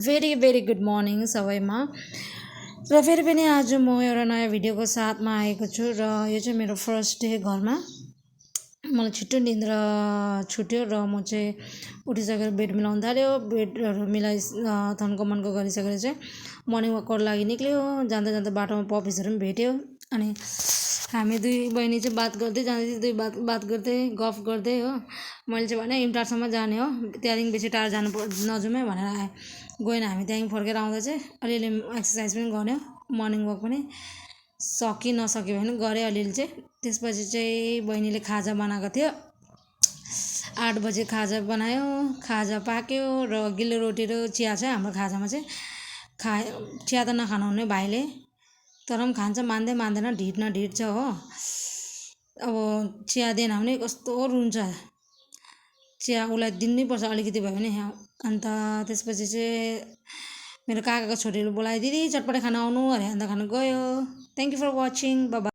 Very very good morning सबैमा। र फेरि पनि आज म एउटा नयाँ भिडियोको साथमा आएको छु र यो चाहिँ मेरो फर्स्ट डे घरमा। मलाई छिट्टो निन्द्रा छुट्यो र म चाहिँ उठिसकेर बेड मिलाउनु थाल्यो। बेडहरू थन्को मन्को गरिसकेर चाहिँ मर्निङ वकको लागि निक्ल्यो। जाँदा जाँदा बाटोमा पपिसहरू पनि भेट्यो। अनि हामी दुई बहिनी चाहिँ बात गर्दै जाँदै बात गर्दै गफ गर्दै हो। मैले चाहिँ भने इमटारसम्म जाने हो, त्यहाँदेखि बेसी टाढा नजाउँ है भनेर गएन। हामी त्यहाँदेखि फर्केर आउँदा चाहिँ अलिअलि एक्सर्साइज पनि गऱ्यो, मर्निङ वक पनि सकि नसक्यो भने गरेँ अलिअलि चाहिँ। त्यसपछि चाहिँ बहिनीले खाजा बनाएको थियो। 8 बजे खाजा बनायो, खाजा पाक्यो र गिलो रोटी र चिया छ हाम्रो खाजामा चाहिँ। चिया त नखानु हुने भाइले, तर पनि खान्छ, मान्दैन, ढिट न ढिट छ हो। अब चिया दिएन भने कस्तो रुन्छ, चिया उसलाई दिनै पर्छ अलिकति भयो भने। अन्त त्यसपछि चाहिँ मेरो काकाको छोरीले बोलायो, दिदी चटपटे खाना आउनु अरे। अन्त खानु गयो। Thank you for watching, bye by.